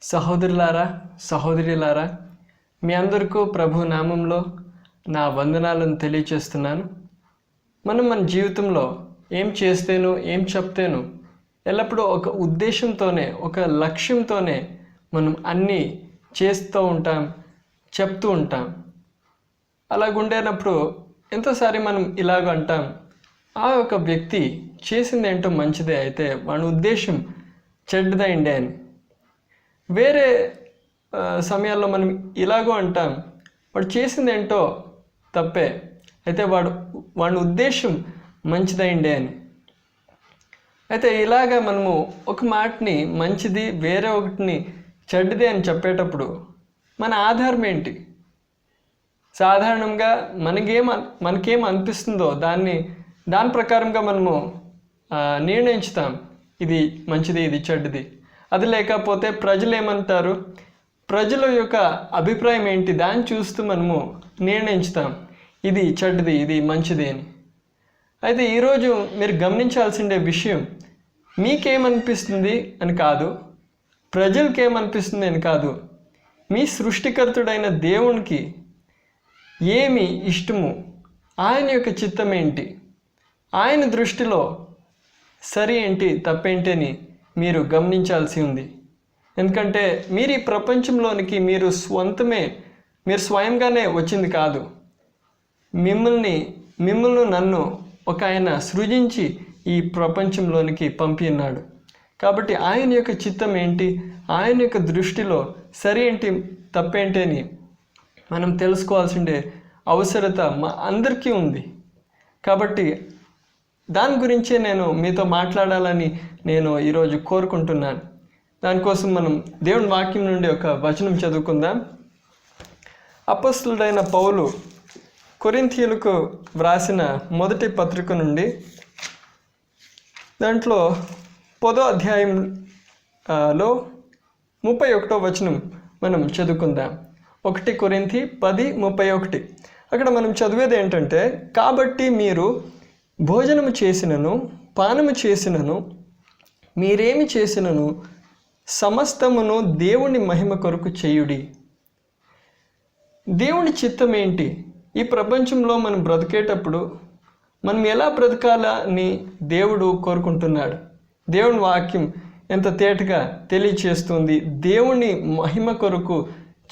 సహోదరులారా, సహోదరులారా, మీ అందరికీ ప్రభు నామంలో నా వందనాలను తెలియచేస్తున్నాను. మన జీవితంలో ఏం చేస్తేనో ఏం చెప్తేనో ఎల్లప్పుడూ ఒక ఉద్దేశంతోనే, ఒక లక్ష్యంతోనే మనం అన్నీ చేస్తూ ఉంటాం, చెప్తూ ఉంటాం. అలాగుండేటప్పుడు ఎంతోసారి మనం ఇలాగ అంటాం, ఆ ఒక వ్యక్తి చేసింది ఏంటో మంచిదే, అయితే వాడి ఉద్దేశం చెడ్డదైండే అని. వేరే సమయాల్లో మనం ఇలాగో అంటాం, వాడు చేసింది ఏంటో తప్పే, అయితే వాడి ఉద్దేశం మంచిదైండే అని. అయితే ఇలాగా మనము ఒక మాటని మంచిది, వేరే ఒకటిని చెడ్డది అని చెప్పేటప్పుడు మన ఆధారం ఏంటి? సాధారణంగా మనకేం అనిపిస్తుందో దాని ప్రకారంగా మనము నిర్ణయించుతాం, ఇది మంచిది, ఇది చెడ్డది. అది లేకపోతే ప్రజలు ఏమంటారు, ప్రజల యొక్క అభిప్రాయం ఏంటి, దాన్ని చూస్తూ మనము నిర్ణయించుతాం, ఇది చెడ్డది, ఇది మంచిది అని. అయితే ఈరోజు మీరు గమనించాల్సిన విషయం, మీకేమనిపిస్తుంది అని కాదు, ప్రజలకేమనిపిస్తుంది అని కాదు, మీ సృష్టికర్తుడైన దేవునికి ఏమి ఇష్టము, ఆయన యొక్క చిత్తం ఏంటి, ఆయన దృష్టిలో సరి ఏంటి, తప్పేంటి అని మీరు గమనించాల్సి ఉంది. ఎందుకంటే మీరు ఈ ప్రపంచంలోనికి మీరు స్వయంగానే వచ్చింది కాదు. మిమ్మల్ని నన్ను ఒక ఆయన సృజించి ఈ ప్రపంచంలోనికి పంపి ఉన్నాడు. కాబట్టి ఆయన యొక్క చిత్తం ఏంటి, ఆయన యొక్క దృష్టిలో సరి ఏంటి, తప్పేంటి అని మనం తెలుసుకోవాల్సిందే అవసరత మా అందరికీ ఉంది. కాబట్టి దాని గురించే నేను మీతో మాట్లాడాలని నేను ఈరోజు కోరుకుంటున్నాను. దానికోసం మనం దేవుని వాక్యం నుండి ఒక వచనం చదువుకుందాం. అపొస్తలుడైన పౌలు కొరింథీయులకు వ్రాసిన మొదటి పత్రిక నుండి దాంట్లో 10వ అధ్యాయంలో 31వ వచనం మనం చదువుకుందాం. 1 కొరింథీ 10:31. అక్కడ మనం చదివేది ఏంటంటే, కాబట్టి మీరు భోజనము చేసినను పానము చేసినను మీరేమి చేసినను సమస్తమును దేవుని మహిమ కొరకు చేయుడి. దేవుని చిత్తం ఏంటి? ఈ ప్రపంచంలో మనం బ్రతికేటప్పుడు మనం ఎలా బ్రతకాలని దేవుడు కోరుకుంటున్నాడు. దేవుని వాక్యం ఎంత తేటగా తెలియచేస్తుంది, దేవుని మహిమ కొరకు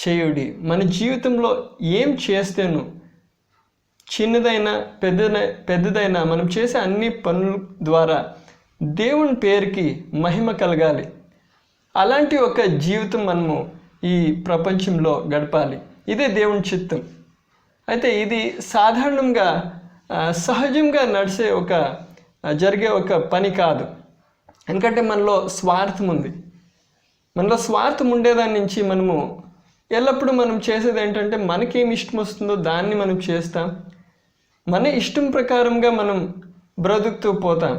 చేయుడి. మన జీవితంలో ఏం చేస్తేను, చిన్నదైనా పెద్దదైనా మనం చేసే అన్ని పనుల ద్వారా దేవుని పేరుకి మహిమ కలగాలి. అలాంటి ఒక జీవితం మనము ఈ ప్రపంచంలో గడపాలి. ఇదే దేవుని చిత్తం. అయితే ఇది సాధారణంగా సహజంగా జరిగే ఒక పని కాదు. ఎందుకంటే మనలో స్వార్థం ఉంది. మనలో స్వార్థం ఉండేదాని నుంచి మనము ఎల్లప్పుడూ మనం చేసేది ఏంటంటే, మనకేమి ఇష్టం వస్తుందో దాన్ని మనం చేస్తాం. మన ఇష్టం ప్రకారంగా మనం బ్రతుకుతూ పోతాం.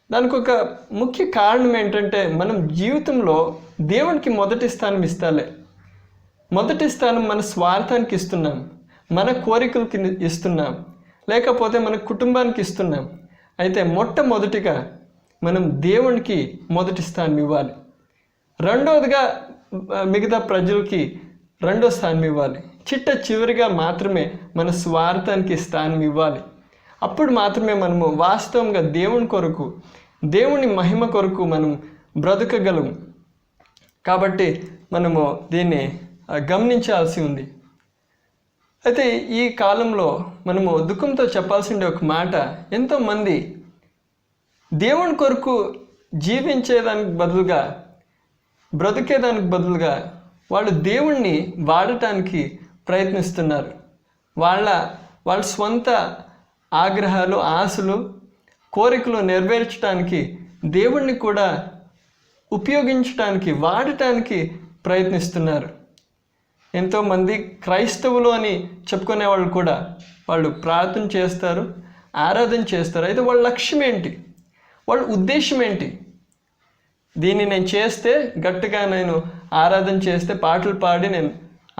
దానికి ఒక ముఖ్య కారణం ఏంటంటే, మనం జీవితంలో దేవునికి మొదటి స్థానం ఇస్తాలే. మొదటి స్థానం మన స్వార్థానికి ఇస్తున్నాం, మన కోరికలకి ఇస్తున్నాం, లేకపోతే మన కుటుంబానికి ఇస్తున్నాం. అయితే మొట్టమొదటిగా మనం దేవునికి మొదటి స్థానం ఇవ్వాలి. రెండవదిగా మిగతా ప్రజలకి రెండో స్థానం ఇవ్వాలి. చివరిగా మాత్రమే మన స్వార్థానికి స్థానం ఇవ్వాలి. అప్పుడు మాత్రమే మనము వాస్తవంగా దేవుని కొరకు, దేవుని మహిమ కొరకు మనం బ్రతకగలము. కాబట్టి మనము దీన్ని గమనించాల్సి ఉంది. అయితే ఈ కాలంలో మనము దుఃఖంతో చెప్పాల్సిన ఒక మాట, ఎంతోమంది దేవుని కొరకు జీవించేదానికి బదులుగా, బ్రతికేదానికి బదులుగా వాళ్ళు దేవుణ్ణి వాడటానికి ప్రయత్నిస్తున్నారు. వాళ్ళ స్వంత ఆగ్రహాలు, ఆశలు, కోరికలు నెరవేర్చడానికి దేవుణ్ణి కూడా ఉపయోగించడానికి, వాడటానికి ప్రయత్నిస్తున్నారు. ఎంతోమంది క్రైస్తవులు అని చెప్పుకునే వాళ్ళు కూడా వాళ్ళు ప్రార్థన చేస్తారు, ఆరాధన చేస్తారు. అయితే వాళ్ళ లక్ష్యం ఏంటి, వాళ్ళ ఉద్దేశం ఏంటి? దీన్ని నేను చేస్తే, గట్టిగా నేను ఆరాధన చేస్తే, పాటలు పాడి నేను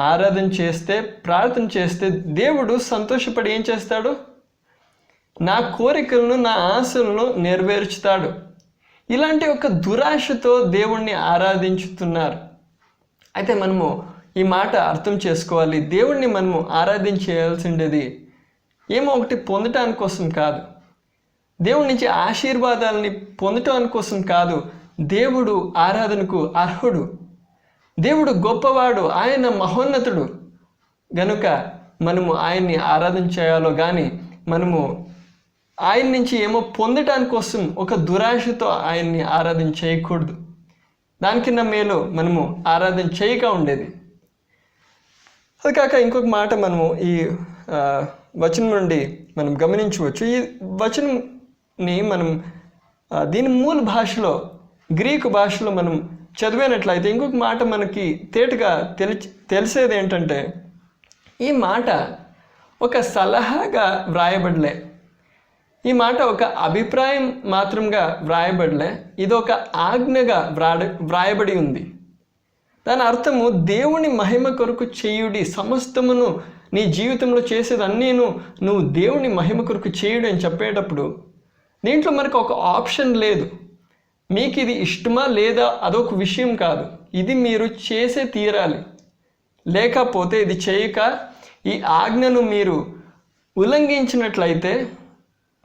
ఆరాధన చేస్తే, ప్రార్థన చేస్తే దేవుడు సంతోషపడి ఏం చేస్తాడు? నా కోరికలను, నా ఆశలను నెరవేర్చుతాడు. ఇలాంటి ఒక దురాశతో దేవుణ్ణి ఆరాధించుతున్నారు. అయితే మనము ఈ మాట అర్థం చేసుకోవాలి. దేవుణ్ణి మనము ఆరాధించేయాల్సిండేది ఏమో ఒకటి పొందటానికి కోసం కాదు, దేవుడి నుంచి ఆశీర్వాదాలని పొందటానికి కోసం కాదు. దేవుడు ఆరాధనకు అర్హుడు, దేవుడు గొప్పవాడు, ఆయన మహోన్నతుడు. గనుక మనము ఆయన్ని ఆరాధన చేయాలో కానీ మనము ఆయన నుంచి ఏమో పొందటానికి కోసం ఒక దురాశతో ఆయన్ని ఆరాధన చేయకూడదు. దానికిన్న మేలు మనము ఆరాధన చేయక ఉండేది. అది కాక ఇంకొక మాట మనము ఈ వచనం నుండి మనం గమనించవచ్చు. ఈ వచనంని మనం దీని మూల భాషలో, గ్రీకు భాషలో మనం చదివినట్లయితే ఇంకొక మాట మనకి తేటగా తెలిసేది ఏంటంటే, ఈ మాట ఒక సలహాగా వ్రాయబడలే, ఈ మాట ఒక అభిప్రాయం మాత్రంగా వ్రాయబడలే, ఇది ఒక ఆజ్ఞగా వ్రాయబడి ఉంది. దాని అర్థము దేవుని మహిమ కొరకు చేయుడి, సమస్తమును నీ జీవితంలో చేసేది అన్నీను నువ్వు దేవుని మహిమ కొరకు చేయుడు అని చెప్పేటప్పుడు దీంట్లో మనకు ఒక ఆప్షన్ లేదు. మీకు ఇది ఇష్టమా లేదా అదొక విషయం కాదు, ఇది మీరు చేసే తీరాలి. లేకపోతే ఇది చేయక ఈ ఆజ్ఞను మీరు ఉల్లంఘించినట్లయితే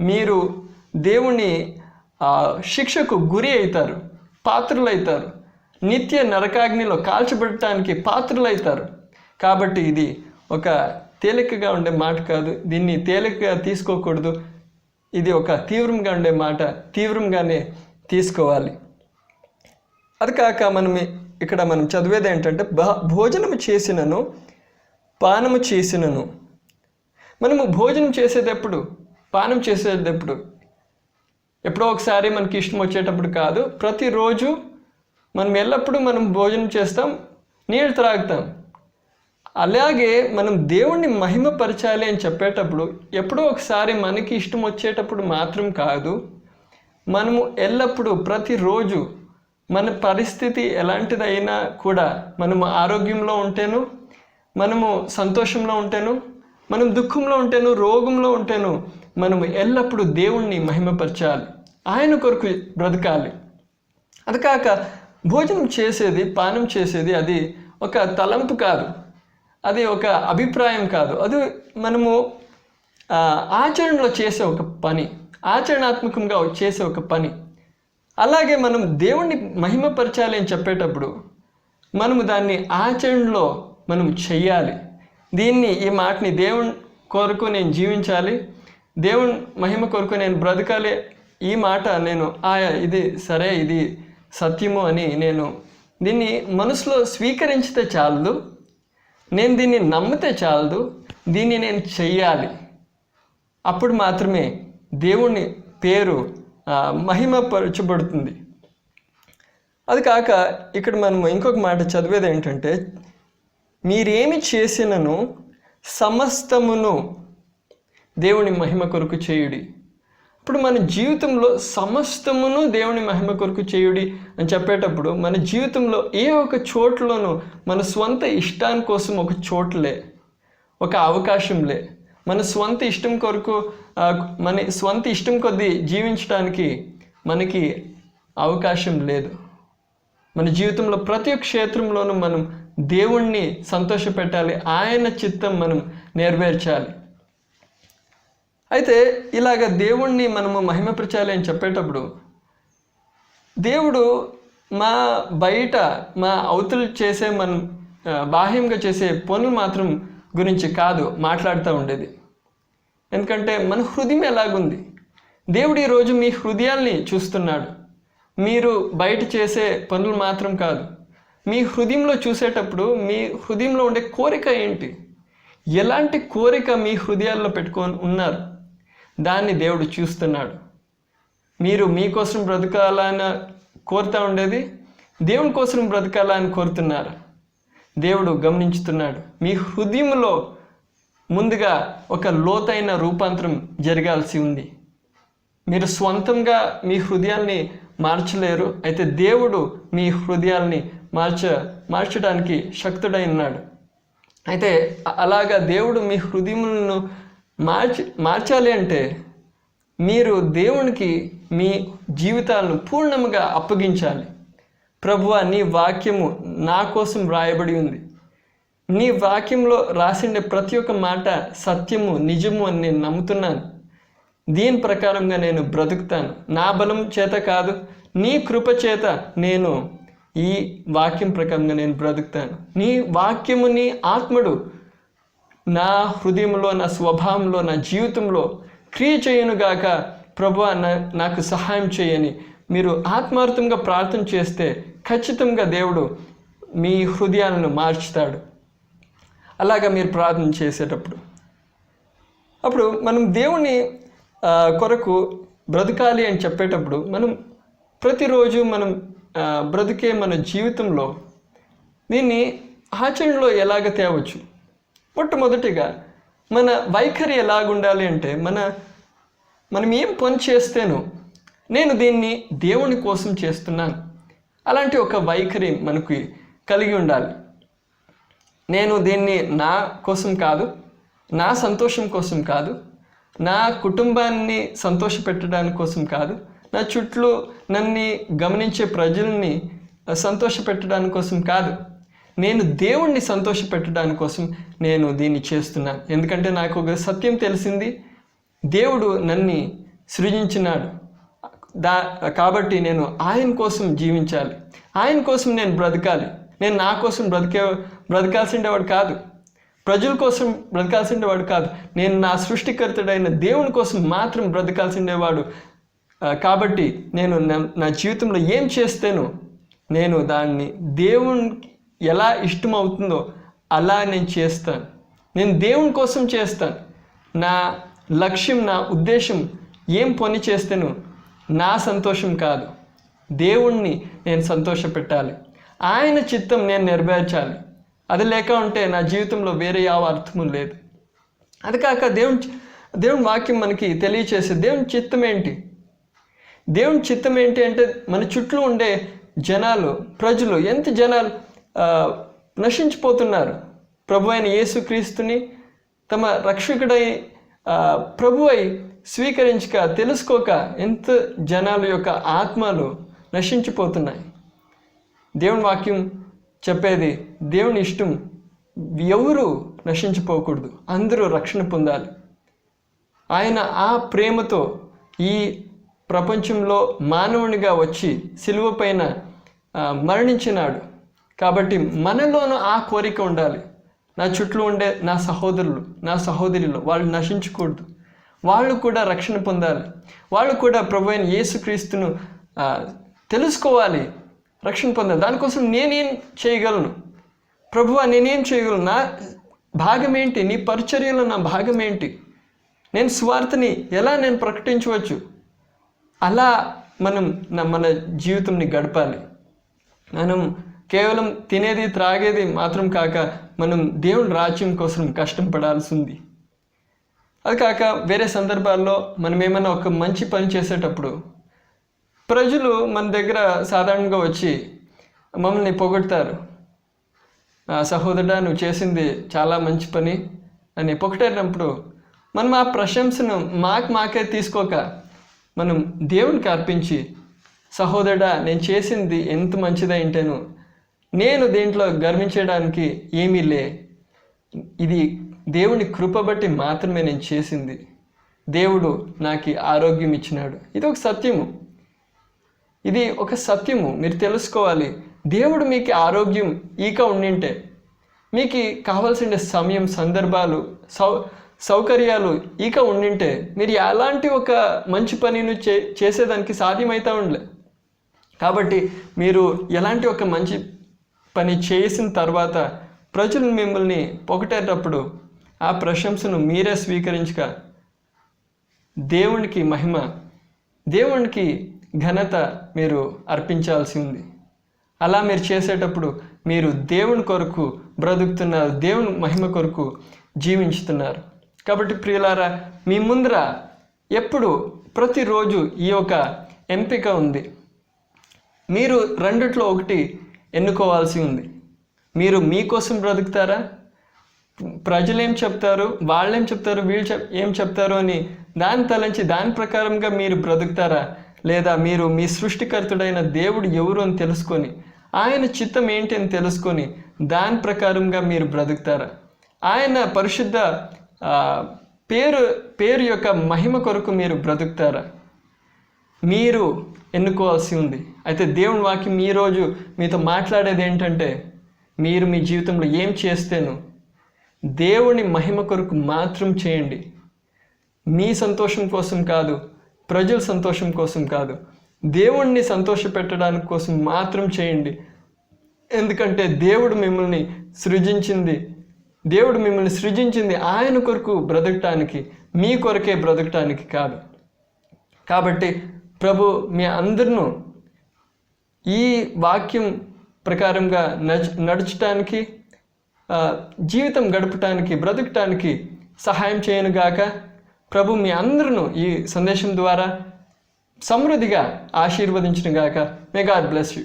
మీరు దేవుని శిక్షకు గురి అవుతారు, పాత్రులవుతారు, నిత్య నరకాగ్నిలో కాల్చబడటానికి పాత్రులవుతారు. కాబట్టి ఇది ఒక తేలికగా ఉండే మాట కాదు, దీన్ని తేలికగా తీసుకోకూడదు. ఇది ఒక తీవ్రంగా ఉండే మాట, తీవ్రంగానే తీసుకోవాలి. అది కాక ఇక్కడ మనం చదివేది ఏంటంటే, భోజనము చేసినను పానము చేసినను. మనము భోజనం చేసేటప్పుడు, పానం చేసేటప్పుడు ఎప్పుడో ఒకసారి మనకి ఇష్టం వచ్చేటప్పుడు కాదు, ప్రతిరోజు మనం ఎల్లప్పుడూ మనం భోజనం చేస్తాం, నీళ్ళు త్రాగుతాం. అలాగే మనం దేవుణ్ణి మహిమపరచాలి అని చెప్పేటప్పుడు ఎప్పుడో ఒకసారి మనకి ఇష్టం వచ్చేటప్పుడు మాత్రం కాదు, మనము ఎల్లప్పుడూ ప్రతిరోజు మన పరిస్థితి ఎలాంటిదైనా కూడా, మనము ఆరోగ్యంలో ఉంటేను, మనము సంతోషంలో ఉంటేను, మనం దుఃఖంలో ఉంటేను, రోగంలో ఉంటేను, మనము ఎల్లప్పుడూ దేవుణ్ణి మహిమపరచాలి, ఆయన కొరకు బ్రతకాలి. అది కాక భోజనం చేసేది, పానం చేసేది అది ఒక తలంపు కాదు, అది ఒక అభిప్రాయం కాదు, అది మనము ఆచరణలో చేసే ఒక పని, ఆచరణాత్మకంగా చేసే ఒక పని. అలాగే మనం దేవుణ్ణి మహిమపరచాలి అని చెప్పేటప్పుడు మనము దాన్ని ఆచరణలో మనం చెయ్యాలి. ఈ మాటని దేవుని కొరకు నేను జీవించాలి, దేవుని మహిమ కొరకు నేను బ్రతకాలి, ఈ మాట నేను ఇది సరే, ఇది సత్యము అని నేను దీన్ని మనసులో స్వీకరించితే చాలదు, నేను దీన్ని నమ్మితే చాలదు, దీన్ని నేను చెయ్యాలి. అప్పుడు మాత్రమే దేవుని పేరు మహిమపరచబడుతుంది. అది కాక ఇక్కడ మనం ఇంకొక మాట చదివేది ఏంటంటే, మీరేమి చేసినను సమస్తమును దేవుని మహిమ కొరకు చేయుడి. ఇప్పుడు మన జీవితంలో సమస్తమును దేవుని మహిమ కొరకు చేయుడి అని చెప్పేటప్పుడు మన జీవితంలో ఏ ఒక చోట్లోనూ మన స్వంత ఇష్టాని కోసం ఒక చోట్లే, ఒక అవకాశంలే, మన స్వంత ఇష్టం కొరకు మన స్వంత ఇష్టం కొద్దీ జీవించడానికి మనకి అవకాశం లేదు. మన జీవితంలో ప్రతి ఒక్క క్షేత్రంలోనూ మనం దేవుణ్ణి సంతోషపెట్టాలి, ఆయన చిత్తం మనం నెరవేర్చాలి. అయితే ఇలాగ దేవుణ్ణి మనము మహిమపరచాలి అని చెప్పేటప్పుడు దేవుడు బయట మా అవతలు చేసే మనం బాహ్యంగా చేసే పనులు మాత్రం గురించి కాదు మాట్లాడుతూ ఉండేది. ఎందుకంటే మన హృదయం ఎలాగుంది, దేవుడు ఈరోజు మీ హృదయాల్ని చూస్తున్నాడు. మీరు బయట చేసే పనులు మాత్రం కాదు, మీ హృదయంలో చూసేటప్పుడు మీ హృదయంలో ఉండే కోరిక ఏంటి, ఎలాంటి కోరిక మీ హృదయాల్లో పెట్టుకొని ఉన్నారు, దాన్ని దేవుడు చూస్తున్నాడు. మీరు మీకోసం బ్రతకాలని కోరుతూ ఉండేది దేవుని కోసం బ్రతకాలని కోరుతున్నారు, దేవుడు గమనించుతున్నాడు. మీ హృదయంలో ముందుగా ఒక లోతైన రూపాంతరం జరగాల్సి ఉంది. మీరు స్వంతంగా మీ హృదయాల్ని మార్చలేరు, అయితే దేవుడు మీ హృదయాల్ని మార్చడానికి శక్తుడై ఉన్నాడు. అయితే అలాగా దేవుడు మీ హృదయములను మార్చాలి అంటే మీరు దేవునికి మీ జీవితాలను పూర్ణంగా అప్పగించాలి. ప్రభువా, నీ వాక్యము నా కోసం వ్రాయబడి ఉంది, నీ వాక్యంలో రాసిండే ప్రతి ఒక్క మాట సత్యము, నిజము అని నేను నమ్ముతున్నాను. దీని ప్రకారంగా నేను బ్రతుకుతాను. నా బలం చేత కాదు, నీ కృప చేత నేను ఈ వాక్యం ప్రకారంగా నేను బ్రతుకుతాను. నీ వాక్యము, నీ ఆత్మడు నా హృదయంలో, నా స్వభావంలో, నా జీవితంలో క్రియ చేయనుగాక. ప్రభువా, నాకు సహాయం చేయని మీరు ఆత్మార్థంగా ప్రార్థన చేస్తే ఖచ్చితంగా దేవుడు మీ హృదయాలను మార్చుతాడు. అలాగా మీరు ప్రార్థన చేసేటప్పుడు అప్పుడు మనం దేవుని కొరకు బ్రతకాలి అని చెప్పేటప్పుడు మనం ప్రతిరోజు మనం బ్రతికే మన జీవితంలో దీన్ని ఆచరణలో ఎలాగ తేవచ్చు? మొట్టమొదటిగా మన వైఖరి ఎలాగుండాలి అంటే మనం ఏం పని చేస్తేనో నేను దీన్ని దేవుని కోసం చేస్తున్నాను, అలాంటి ఒక వైఖరి మనకి కలిగి ఉండాలి. నేను దీన్ని నా కోసం కాదు, నా సంతోషం కోసం కాదు, నా కుటుంబాన్ని సంతోషపెట్టడానికి కోసం కాదు, నా చుట్టూ నన్ను గమనించే ప్రజల్ని సంతోషపెట్టడానికి కోసం కాదు, నేను దేవుణ్ణి సంతోషపెట్టడానికి కోసం నేను దీన్ని చేస్తున్నాను. ఎందుకంటే నాకు ఒక సత్యం తెలిసింది, దేవుడు నన్ను సృజించినాడు. కాబట్టి నేను ఆయన కోసం జీవించాలి, ఆయన కోసం నేను బ్రతకాలి. నేను నా కోసం బ్రతకాల్సిండేవాడు కాదు, ప్రజల కోసం బ్రతకాల్సిండేవాడు కాదు, నేను నా సృష్టికర్తుడైన దేవుని కోసం మాత్రం బ్రతకాల్సిండేవాడు. కాబట్టి నేను నా జీవితంలో ఏం చేస్తేనో నేను దాన్ని దేవునికి ఎలా ఇష్టమవుతుందో అలా నేను చేస్తాను. నేను దేవుని కోసం చేస్తాను. నా లక్ష్యం, నా ఉద్దేశం ఏం పని చేస్తేనో నా సంతోషం కాదు, దేవుణ్ణి నేను సంతోషపెట్టాలి, ఆయన చిత్తం నేను నెరవేర్చాలి. అది లేక ఉంటే నా జీవితంలో వేరే ಯಾವ అర్థము లేదు. అది కాక దేవుని వాక్యం మనకి తెలియచేసే దేవుని చిత్తం ఏంటి? దేవుని చిత్తం ఏంటి అంటే మన చుట్టూ ఉండే ప్రజలు ఎంత జనాలు నశించిపోతున్నారు. ప్రభు అయిన యేసుక్రీస్తుని తమ రక్షకుడై ప్రభువై స్వీకరించక తెలుసుకోక ఎంత జనాల యొక్క ఆత్మలు నశించిపోతున్నాయి. దేవుని వాక్యం చెప్పేది దేవుని ఇష్టం ఎవరు నశించిపోకూడదు, అందరూ రక్షణ పొందాలి. ఆయన ఆ ప్రేమతో ఈ ప్రపంచంలో మానవునిగా వచ్చి సిలువ పైన మరణించినాడు. కాబట్టి మనలోనూ ఆ కోరిక ఉండాలి. నా చుట్టూ ఉండే నా సహోదరులు, నా సహోదరులు వాళ్ళు నశించకూడదు, వాళ్ళు కూడా రక్షణ పొందాలి, వాళ్ళు కూడా ప్రభు అయిన యేసుక్రీస్తును తెలుసుకోవాలి, రక్షణ పొందాలి. దానికోసం నేనేం చేయగలను? ప్రభువా, నేనేం చేయగలను? నా భాగం ఏంటి? నీ పరిచర్యలో నా భాగం ఏంటి? నేను స్వార్థని ఎలా నేను ప్రకటించవచ్చు? అలా మనం మన జీవితంని గడపాలి. మనం కేవలం తినేది త్రాగేది మాత్రం కాక మనం దేవుని రాజ్యం కోసం కష్టం పడాల్సి ఉంది. అది కాక వేరే సందర్భాల్లో మనం ఏమైనా ఒక మంచి పని చేసేటప్పుడు ప్రజలు మన దగ్గర సాధారణంగా వచ్చి మమ్మల్ని పొగడతారు. సహోదరుడా, నువ్వు చేసింది చాలా మంచి పని అని పొగడేటప్పుడు మనం ఆ ప్రశంసను మాకే తీసుకోక మనం దేవునికి అర్పించి, సహోదరుడా, నేను చేసింది ఎంత మంచిదంటేను నేను దీంట్లో గర్వించడానికి ఏమీ లే, ఇది దేవుని కృప బట్టి మాత్రమే నేను చేసింది, దేవుడు నాకు ఆరోగ్యం ఇచ్చినాడు. ఇది ఒక సత్యము, ఇది ఒక సత్యము మీరు తెలుసుకోవాలి. దేవుడు మీకు ఆరోగ్యం ఈక ఉండింటే, మీకు కావాల్సిన సమయం, సందర్భాలు, సౌకర్యాలు ఈక ఉండింటే మీరు ఎలాంటి ఒక మంచి పనిని చేసేదానికి సాధ్యమవుతూ ఉండలే. కాబట్టి మీరు ఎలాంటి ఒక మంచి పని చేసిన తర్వాత ప్రజలు మిమ్మల్ని పొగటేటప్పుడు ఆ ప్రశంసను మీరే స్వీకరించక దేవునికి మహిమ, దేవునికి ఘనత మీరు అర్పించాల్సి ఉంది. అలా మీరు చేసేటప్పుడు మీరు దేవుని కొరకు బ్రతుకుతున్నారు, దేవుని మహిమ కొరకు జీవించుతున్నారు. కాబట్టి ప్రియులారా, మీ ముందర ఎప్పుడు ప్రతిరోజు ఈ యొక్క ఎంపిక ఉంది. మీరు రెండిట్లో ఒకటి ఎన్నుకోవాల్సి ఉంది. మీరు మీకోసం బ్రతుకుతారా? ప్రజలు ఏం చెప్తారు, వాళ్ళేం చెప్తారు, వీళ్ళు ఏం చెప్తారు అని దాన్ని తలంచి దాని ప్రకారంగా మీరు బ్రతుకుతారా? లేదా మీరు మీ సృష్టికర్తుడైన దేవుడు ఎవరు అని తెలుసుకొని ఆయన చిత్తం ఏంటి అని తెలుసుకొని దాని ప్రకారంగా మీరు బ్రతుకుతారా? ఆయన పరిశుద్ధ పేరు యొక్క మహిమ కొరకు మీరు బ్రతుకుతారా? మీరు ఎన్నుకోవాల్సి ఉంది. అయితే దేవుని వాక్యం ఈరోజు మీతో మాట్లాడేది ఏంటంటే, మీరు మీ జీవితంలో ఏం చేస్తేనో దేవుని మహిమ కొరకు మాత్రం చేయండి. మీ సంతోషం కోసం కాదు, ప్రజల సంతోషం కోసం కాదు, దేవుణ్ణి సంతోషపెట్టడానికి కోసం మాత్రం చేయండి. ఎందుకంటే దేవుడు మిమ్మల్ని సృజించింది ఆయన కొరకు బ్రతకటానికి, మీ కొరకే బ్రతకటానికి కాదు. కాబట్టి ప్రభు మీ అందరినూ ఈ వాక్యం ప్రకారంగా నడచటానికి, జీవితం గడపటానికి, బ్రతకటానికి సహాయం చేయనుగాక. ప్రభు మీ అందరినూ ఈ సందేశం ద్వారా సమృద్ధిగా ఆశీర్వదించునుగాక. May God bless you.